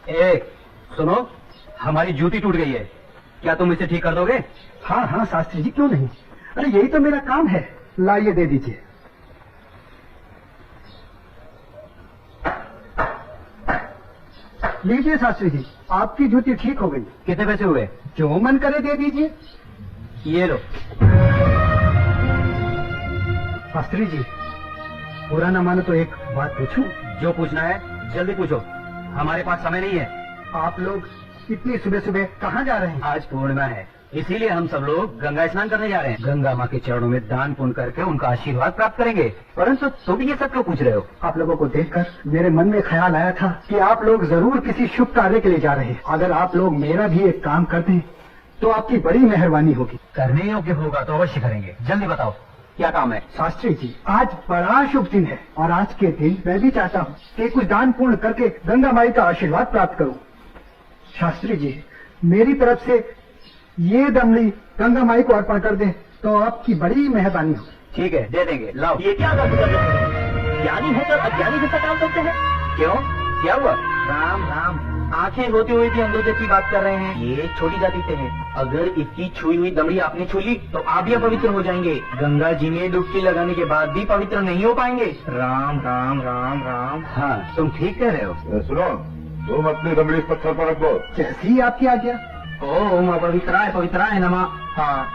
सुनो, हमारी जूती टूट गई है, क्या तुम इसे ठीक कर दोगे? हाँ हाँ शास्त्री जी, क्यों नहीं। अरे यही तो मेरा काम है। लाइए दे दीजिए। लीजिए शास्त्री जी, आपकी जूती ठीक हो गई। कितने पैसे हुए? जो मन करे दे दीजिए। ये लो। शास्त्री जी, पूरा न मानो तो एक बात पूछूं? जो पूछना है जल्दी पूछो, हमारे पास समय नहीं है। आप लोग इतनी सुबह सुबह कहाँ जा रहे हैं? आज पूर्णिमा है, इसीलिए हम सब लोग गंगा स्नान करने जा रहे हैं। गंगा माँ के चरणों में दान पुण्य करके उनका आशीर्वाद प्राप्त करेंगे। परंतु तुम ये सब क्यों पूछ रहे हो? आप लोगों को देखकर मेरे मन में ख्याल आया था कि आप लोग जरूर किसी शुभ कार्य के लिए जा रहे हैं। अगर आप लोग मेरा भी एक काम कर दें तो आपकी बड़ी मेहरबानी होगी। करने योग्य होगा तो अवश्य करेंगे। जल्दी बताओ क्या काम है? शास्त्री जी, आज बड़ा शुभ दिन है और आज के दिन मैं भी चाहता हूँ कि कुछ दान पूर्ण करके गंगा माई का आशीर्वाद प्राप्त करूँ। शास्त्री जी, मेरी तरफ से ये दमड़ी गंगा माई को अर्पण कर दें तो आपकी बड़ी मेहरबानी हो। ठीक है, दे देंगे। लाओ। ये क्या गलत कर रहे हैं? ज्ञानी होकर अज्ञानी जैसा काम करते हैं। क्यों, क्या हुआ? राम राम, आंखें होते हुए भी अंधों जैसी बात कर रहे हैं। ये छोटी जाति से है। अगर इसकी छुई हुई दमड़ी आपने छू ली तो आप भी अपवित्र हो जाएंगे। गंगा जी में डुबकी लगाने के बाद भी पवित्र नहीं हो पाएंगे। राम राम राम राम। हाँ, तुम ठीक कह रहे हो। सुनो, तुम अपनी दमड़ी इस पत्थर पर रखो। जैसी आपकी आज्ञा। ओम पवित्राय नमः। हाँ,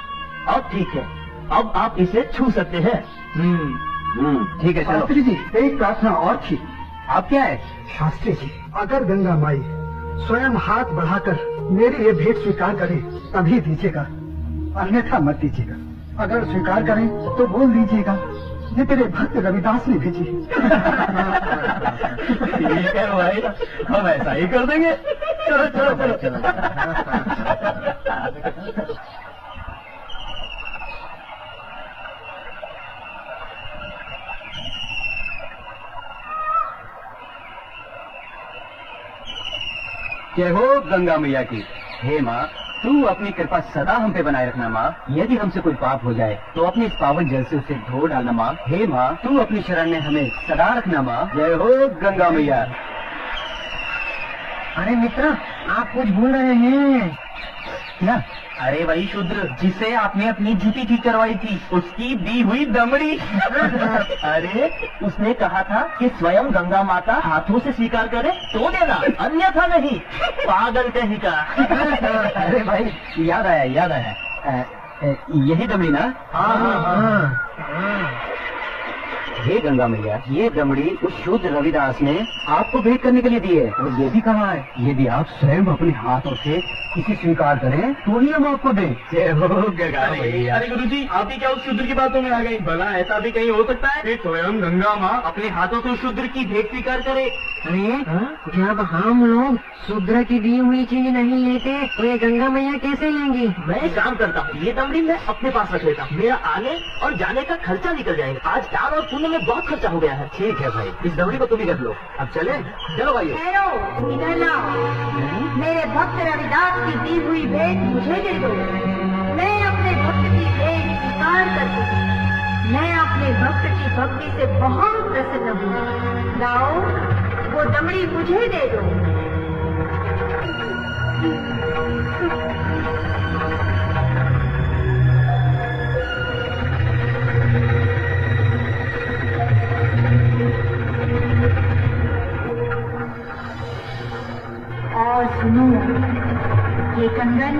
अब ठीक है, अब आप इसे छू सकते हैं। ठीक है, चलो। शास्त्री जी, एक प्रार्थना और थी। आप क्या है? शास्त्री जी, अगर गंगा माई स्वयं हाथ बढ़ाकर मेरी ये भेंट स्वीकार करे तभी दीजिएगा, अन्यथा मत दीजिएगा। अगर स्वीकार करें तो बोल दीजिएगा ये तेरे भक्त रविदास ने भेजी है। ठीक है भाई, हम ऐसा ही कर देंगे। चलो चलो चलो। जय हो गंगा मैया की। हे माँ, तू अपनी कृपा सदा हम पे बनाए रखना माँ। यदि हमसे कोई पाप हो जाए तो अपने इस पावन जल से उसे धो डालना माँ। हे माँ, तू अपनी शरण में हमें सदा रखना माँ। जय हो गंगा मैया। अरे मित्र, आप कुछ भूल रहे हैं। क्या? अरे वही शूद्र जिसे आपने अपनी जूती ठीक करवाई थी, उसकी दी हुई दमड़ी। अरे उसने कहा था कि स्वयं गंगा माता हाथों से स्वीकार करे तो देना, अन्यथा नहीं। पागल कहीं का। अरे भाई, याद आया। यही दमड़ी ना? हाँ। हे गंगा मैया, ये दमड़ी उस शुद्ध रविदास ने आपको भेंट करने के लिए दी है। और ये भी कहा है, यदि आप स्वयं अपने हाथों से इसे स्वीकार करें तो ही हम आपको दें। जय हो गंगा मैया। अरे गुरुजी, आप ही क्या उस शूद्र की बातों में आ गई? भला ऐसा भी कहीं हो सकता है कि स्वयं गंगा माँ अपने हाथों से उस शूद्र की भेंट स्वीकार करे? अरे जब हम लोग शूद्र की दी हुई चीज नहीं लेते तो ये गंगा मैया कैसे लेंगी? मैं एक काम करता हूँ, ये दमड़ी मैं अपने पास रख लेता हूँ। मेरा आने और जाने का खर्चा निकल जाएगा। आज दान और पुण्य में बहुत खर्चा हो गया है। ठीक है भाई, इस दमड़ी को तुम ही रख लो। अब चले, चलो भाई। ठहरो, इधर लाओ। मेरे भक्त रविदास की दी हुई भेंट मुझे दे दो। मैं अपने भक्त की भेंट स्वीकार करती हूँ। मैं अपने भक्त की भक्ति से बहुत प्रसन्न हूँ। लाओ, वो दमड़ी मुझे दे दो। और सुनो, ये कंगन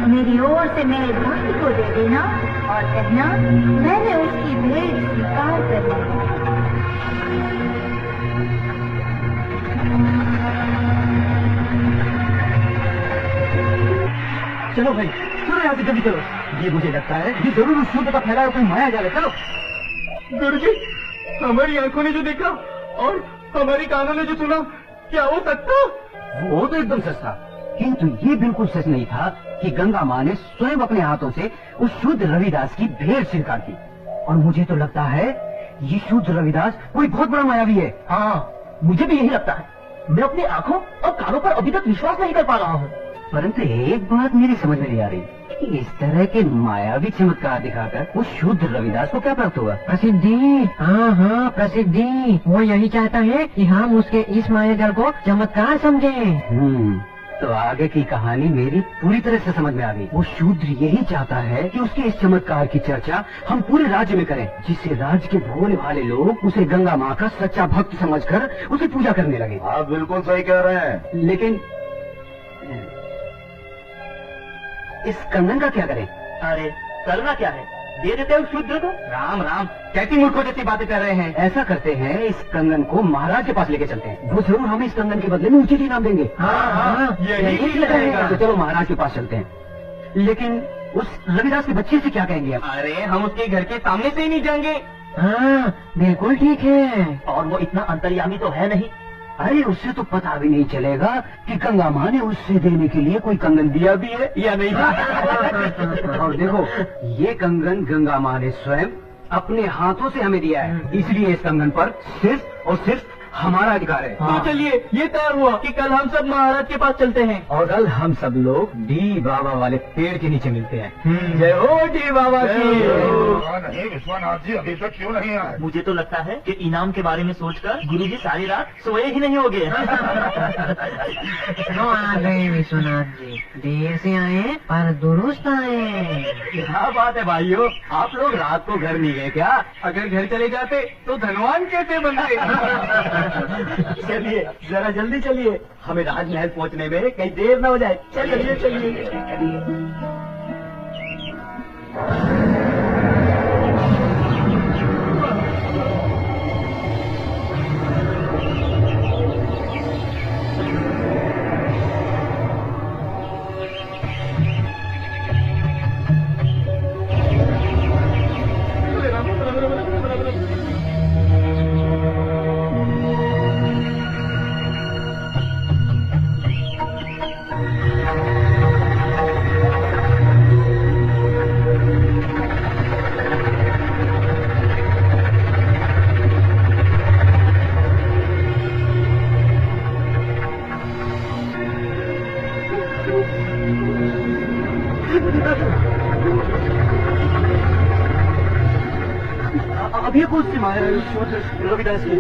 मेरी ओर से मेरे भक्त को दे देना और कहना मैंने उसकी भेंट स्वीकार कर ली। चलो भाई, चलो यहाँ से जल्दी चलो। ये मुझे लगता है ये जरूर उस शुद्ध का फैलाया कोई माया जाल है। चलो। गुरुजी, हमारी आंखों ने जो देखा और हमारी कानों ने जो सुना, क्या वो सच था? वो तो एकदम सच था, किंतु ये बिल्कुल सच नहीं था कि गंगा माँ ने स्वयं अपने हाथों से उस शुद्ध रविदास की भेंट स्वीकार की। और मुझे तो लगता है ये शुद्ध रविदास कोई बहुत बड़ा मायावी है। हाँ, मुझे भी यही लगता है। मैं अपनी आंखों और कानों पर अभी तक विश्वास नहीं कर पा रहा हूँ। परंतु एक बात मेरी समझ में नहीं आ रही कि इस तरह के मायावी चमत्कार दिखाकर वो शुद्ध रविदास को क्या प्राप्त हुआ? प्रसिद्धि। हाँ हाँ, प्रसिद्धि। वो यही चाहता है कि हम उसके इस मायाजाल को चमत्कार समझें। तो आगे की कहानी मेरी पूरी तरह से समझ में आ गई। वो शूद्र यही चाहता है कि उसके इस चमत्कार की चर्चा हम पूरे राज्य में करें, जिससे राज्य के भोले भाले लोग उसे गंगा माँ का सच्चा भक्त समझकर उसे पूजा करने लगे। आप बिल्कुल सही कह रहे हैं। लेकिन इस कंगन का क्या करें? अरे करना क्या है, दे देते हो शूद्र को। राम राम, कैसी मूर्खों जैसी बातें कर रहे हैं। ऐसा करते हैं, इस कंगन को महाराज के पास लेके चलते हैं। वो जरूर हमें इस कंगन के बदले में उचित इनाम देंगे। हाँ, यही ठीक रहेगा। तो चलो महाराज के पास चलते हैं। लेकिन उस रविदास के बच्चे से क्या कहेंगे? अरे हम उसके घर के सामने से ही नहीं जाएंगे। हाँ बिल्कुल ठीक है। और वो इतना अंतर्यामी तो है नहीं। अरे उससे तो पता भी नहीं चलेगा कि गंगा माँ ने उससे देने के लिए कोई कंगन दिया भी है या नहीं। और देखो, ये कंगन गंगा माँ ने स्वयं अपने हाथों से हमें दिया है, इसलिए इस कंगन पर सिर्फ और सिर्फ हमारा अधिकार है। तो चलिए, ये तय हुआ कि कल हम सब महाराज के पास चलते हैं। और कल हम सब लोग डी बाबा वाले पेड़ के नीचे मिलते हैं। जय हो डी बाबा की। नहीं विश्वनाथ जी अभी तक क्यों नहीं आए? मुझे तो लगता है कि इनाम के बारे में सोचकर गुरुजी सारी रात सोए ही नहीं होंगे। तो आ गए विश्वनाथ जी, देर से आए पर दुरुस्त आए। क्या बात है भाइयों, आप लोग रात को घर नहीं गए क्या? अगर घर चले जाते तो धनवान कैसे बनते। चलिए जरा जल्दी चलिए, हमें राजमहल पहुंचने में कहीं देर न हो जाए। चलिए चलिए। अभी कौन सी महाराज रविदास जी?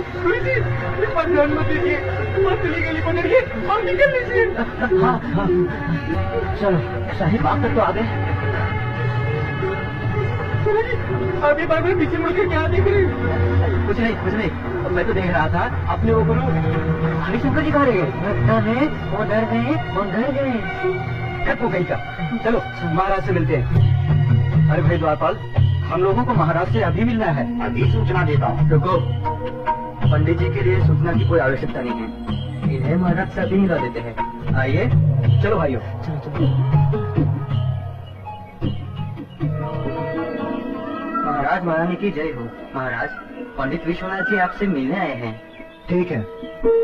हाँ हाँ, चलो शाही बात तक तो आ गए। अभी बार बार पीछे मुड़कर क्या देख रहे? कुछ नहीं, मैं तो देख रहा था अपने वो गुरु हरिशंकर जी कहाँ रह गए? लगता है वो डर गए, वो डर गए। कब हो गई का? चलो महाराज से मिलते हैं। अरे भाई द्वारपाल, हम लोगों को महाराज से अभी मिलना है। अभी सूचना देता हूँ। रुको, पंडित जी के लिए सूचना की कोई आवश्यकता नहीं है, इन्हें महाराज से अभी मिला देते हैं। आइए, चलो भाइयों। महाराज महारानी की जय हो। महाराज, पंडित विश्वनाथ जी आपसे मिलने आए हैं। ठीक है,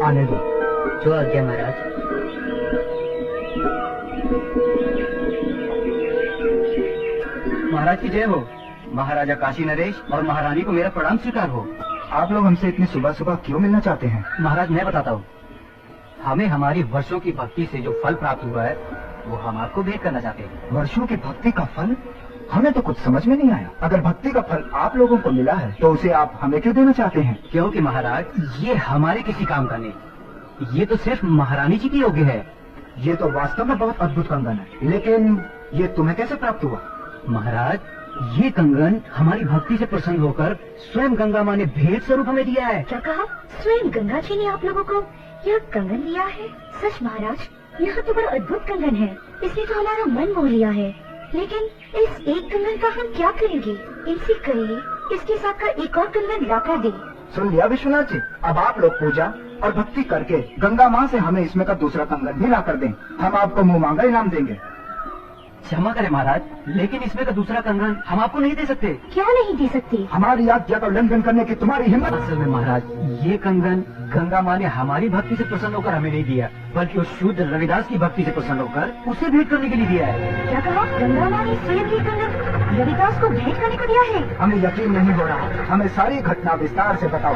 आने दो। जो आज्ञा महाराज। महाराज की जय हो। महाराजा काशी नरेश और महारानी को मेरा प्रणाम स्वीकार हो। आप लोग हमसे इतनी सुबह सुबह क्यों मिलना चाहते हैं? महाराज मैं बताता हूँ, हमें हमारी वर्षों की भक्ति से जो फल प्राप्त हुआ है वो हम आपको भेंट करना चाहते हैं। वर्षों की भक्ति का फल? हमें तो कुछ समझ में नहीं आया। अगर भक्ति का फल आप लोगों को मिला है तो उसे आप हमें क्यों देना चाहते हैं? क्योंकि महाराज ये हमारे किसी काम का नहीं, ये तो सिर्फ महारानी जी की योग्य है। ये तो वास्तव में बहुत अद्भुत कंगन है, लेकिन ये तुम्हें कैसे प्राप्त हुआ? महाराज, ये कंगन हमारी भक्ति से प्रसन्न होकर स्वयं गंगा माँ ने भेंट स्वरूप हमें दिया है। क्या कहा? स्वयं गंगा जी ने आप लोगों को यह कंगन दिया है? सच महाराज, यह तो बड़ा अद्भुत कंगन है, इसने तो हमारा मन मोह लिया है। लेकिन इस एक कंगन का हम क्या करेंगे? इनसे कहिए इसके साथ का एक और कंगन लाकर दे। सुन लिया विश्वनाथ जी, अब आप लोग पूजा और भक्ति करके गंगा माँ से हमें इसमें का दूसरा कंगन भी ला कर दें। हम आपको मुंह मांगा इनाम देंगे। क्षमा करें महाराज, लेकिन इसमें का दूसरा कंगन हम आपको नहीं दे सकते। क्या नहीं दे सकते? हमारी आज्ञा का उल्लंघन करने की तुम्हारी हिम्मत? असल में महाराज, ये कंगन गंगा माँ ने हमारी भक्ति से प्रसन्न होकर हमें नहीं दिया, बल्कि उस शुद्ध रविदास की भक्ति से प्रसन्न होकर उसे भेंट करने के लिए दिया है। क्या कहा? गंगा माँ ने स्वयं ही कंगन रविदास को भेंट करने को दिया है? हमें यकीन नहीं हो रहा, हमें सारी घटना विस्तार से बताओ।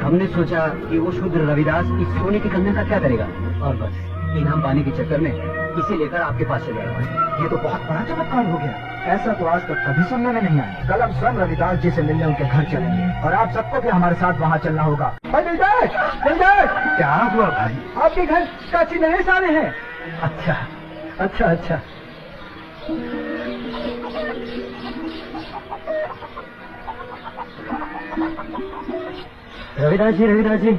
हमने सोचा कि वो शूद्र रविदास इस सोने के कंगन का क्या करेगा, और बस इनाम पाने के चक्कर में इसे लेकर आपके पास चले आया। ये तो बहुत बड़ा चमत्कार हो गया। ऐसा तो आज तक कभी सुनने में नहीं आया। कल हम स्वयं रविदास जी से मिलने उनके घर चलेंगे और आप सबको भी हमारे साथ वहाँ चलना होगा। भाई रविदास, रविदास, क्या हुआ भाई? आपके घर काशी नरेश आ रहे हैं। अच्छा अच्छा अच्छा। रविदास जी,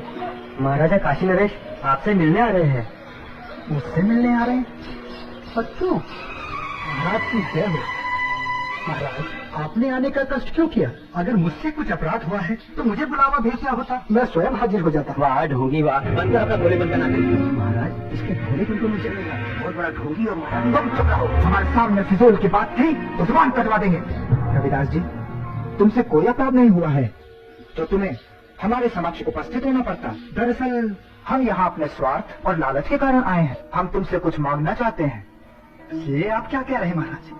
महाराजा काशी नरेश आपसे मिलने आ रहे हैं। मुझसे मिलने आ रहे हैं? बच्चों, महाराज की जय हो। महाराज, आपने आने का कष्ट क्यों किया? अगर मुझसे कुछ अपराध हुआ है तो मुझे बुलावा भेजना होता, मैं स्वयं हाजिर हो जाता। वाह ढोंगी वाह, बनकर अपना भोलेपन बना करिए। महाराज, इसके भोलेपन को मुझे मिला, बहुत बड़ा ढोंगी और महाराज। तुम चुप रहो, हमारे सामने फिजूल की बात थी तो जुबान कटवा देंगे। रविदास जी, तुमसे कोई अपराध नहीं हुआ है तो तुम्हें हमारे समक्ष उपस्थित होना पड़ता। दरअसल हम यहाँ अपने स्वार्थ और लालच के कारण आए हैं। हम तुमसे कुछ मांगना चाहते हैं। ये आप क्या कह रहे हैं महाराज?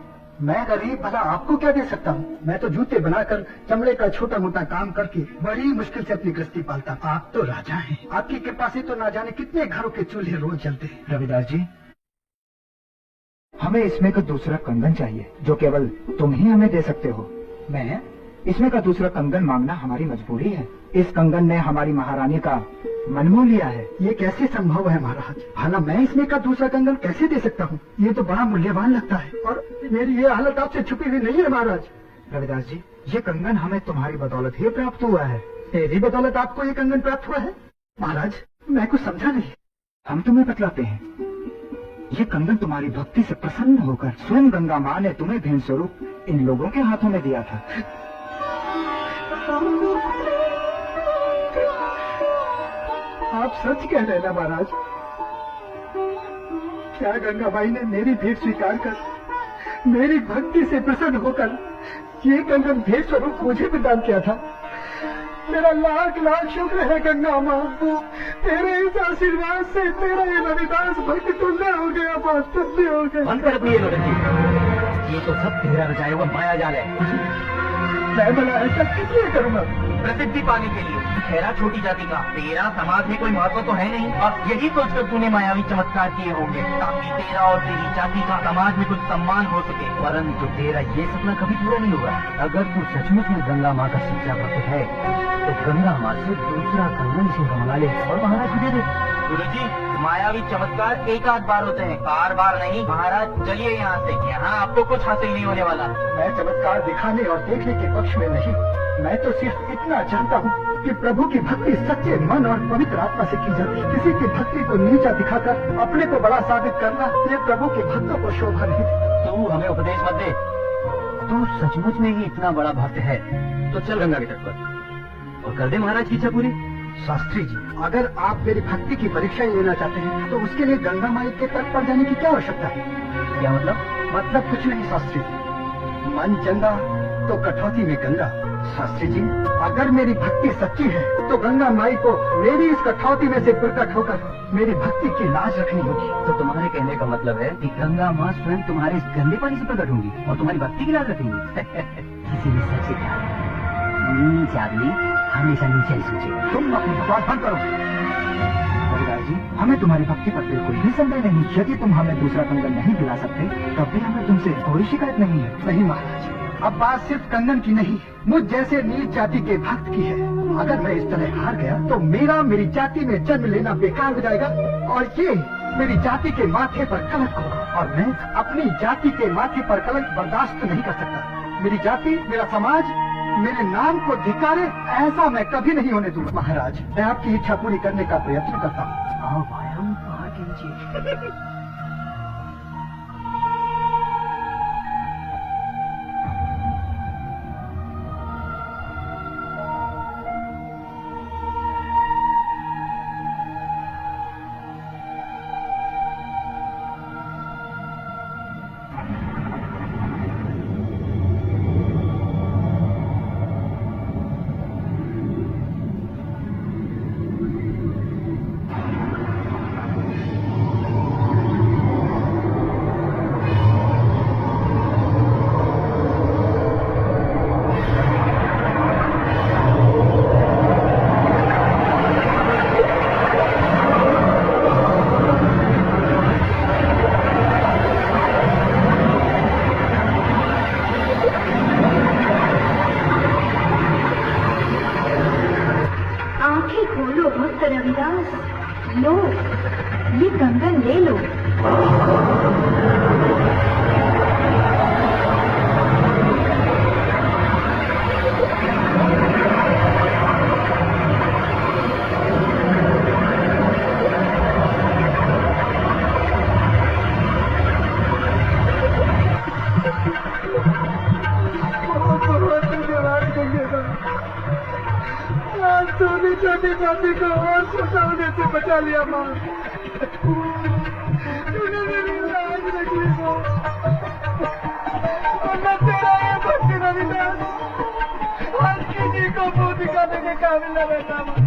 मैं गरीब भला आपको क्या दे सकता हूँ? मैं तो जूते बनाकर चमड़े का छोटा मोटा काम करके बड़ी मुश्किल से अपनी गृहस्थी पालता। आप तो राजा हैं, आपकी कृपा से तो ना जाने कितने घरों के चूल्हे रोज जलते हैं। रविदास जी, हमें इसमें का दूसरा कंगन चाहिए जो केवल तुम ही हमें दे सकते हो। मैं इसमें का दूसरा कंगन मांगना हमारी मजबूरी है। इस कंगन ने हमारी महारानी का मन मोह लिया है। ये कैसे संभव है महाराज? भला मैं इसमें का दूसरा कंगन कैसे दे सकता हूँ? ये तो बड़ा मूल्यवान लगता है और मेरी ये हालत आपसे छुपी हुई नहीं है महाराज। रविदास जी, ये कंगन हमें तुम्हारी बदौलत ही प्राप्त हुआ है। मेरी बदौलत आपको ये कंगन प्राप्त हुआ है? महाराज, मैं कुछ समझा नहीं। हम तुम्हें बतलाते हैं। ये कंगन तुम्हारी भक्ति से प्रसन्न होकर स्वयं गंगा माँ ने तुम्हें भेंट स्वरूप इन लोगों के हाथों में दिया था। आप सच कह रहे हैं ना महाराज? क्या गंगाबाई ने मेरी भेंट स्वीकार कर मेरी भक्ति से प्रसन्न होकर ये कंगन भेंट स्वरूप मुझे प्रदान किया था? मेरा लाख लाख शुक्र है गंगा माँ, तेरे इस आशीर्वाद से मेरा ये रविदास भक्त तुल्य हो गया, बहुत तुल्य हो गया। बंद कर अपनी ये नौटंकी। ये तो सब तेरा रचाया हुआ माया जाल है। मैं भला ऐसा किस लिए करूँगा? प्रसिद्धि पाने के लिए। ठहरा छोटी जाति का, तेरा समाज में कोई महत्व तो है नहीं और यही सोचकर तूने मायावी चमत्कार किए होंगे ताकि तेरा और तेरी जाति का समाज में कुछ सम्मान हो सके। परंतु तेरा ये सपना कभी पूरा नहीं होगा। अगर तू सचमुच में गंगा माँ का सच्चा भक्त है तो गंगा माँ से दूसरा कंगन से मंगा ले और महाराज को दे दे। गुरुजी, मायावी चमत्कार एक आध बार होते हैं, बार बार नहीं। महाराज चलिए यहाँ से, यहाँ आपको कुछ हासिल नहीं होने वाला। मैं चमत्कार दिखाने और देखने के पक्ष में नहीं, मैं तो सिर्फ इतना चाहता हूँ कि प्रभु की भक्ति सच्चे मन और पवित्र आत्मा से की जाती है। किसी की भक्ति को नीचा दिखाकर अपने को बड़ा साबित करना, ये प्रभु के भक्तों को शोभा नहीं। तू हमें उपदेश मत दे। तू सचमुच में ही इतना बड़ा भक्त है तो चल गंगा के तट पर और कर दे महाराज की इच्छा पूरी। शास्त्री जी, अगर आप मेरी भक्ति की परीक्षा लेना चाहते हैं तो उसके लिए गंगा माई के तट पर जाने की क्या आवश्यकता है? क्या मतलब? मतलब कुछ नहीं शास्त्री जी, मन चंगा तो कटौती में गंगा। शास्त्री जी, अगर मेरी भक्ति सच्ची है तो गंगा माई को मेरी इस कठौती में से प्रकट होकर मेरी भक्ति की लाज रखनी होगी। तो तुम्हारे कहने का मतलब है कि गंगा माँ स्वयं तुम्हारे इस गंदे पानी से प्रकट होंगी और तुम्हारी भक्ति की लाज रखेंगी। किसी ने सच कहा, नीच आदमी हमेशा नीचे ही सोचेगा। तुम अपनी बकवास बंद करो। हरिदास जी, हमें तुम्हारी भक्ति पर बिल्कुल भी संदेह नहीं। यदि तुम हमें दूसरा कंगन नहीं दिला सकते तब भी हमें तुमसे कोई शिकायत नहीं है। नहीं महाराज, अब बात सिर्फ कंगन की नहीं, मुझ जैसे नीच जाति के भक्त की है। अगर मैं इस तरह हार गया तो मेरी जाति में जन्म लेना बेकार हो जाएगा और ये मेरी जाति के माथे पर कलंक होगा और मैं अपनी जाति के माथे पर कलंक बर्दाश्त नहीं कर सकता। मेरी जाति, मेरा समाज मेरे नाम को धिक्कारे, ऐसा मैं कभी नहीं होने दूंगा। महाराज, मैं आपकी इच्छा पूरी करने का प्रयत्न करता हूँ। आओ भाई, हम कहाँ कीजिए। ये कंगन ले लो। आज तूने छोटी बाती को और सताने से बचा लिया माँ। तूने मेरी लाज रखी को, वरना तेरा ये भक्त रविदास आज किसी को मुंह दिखाने के काबिल न रहता माँ।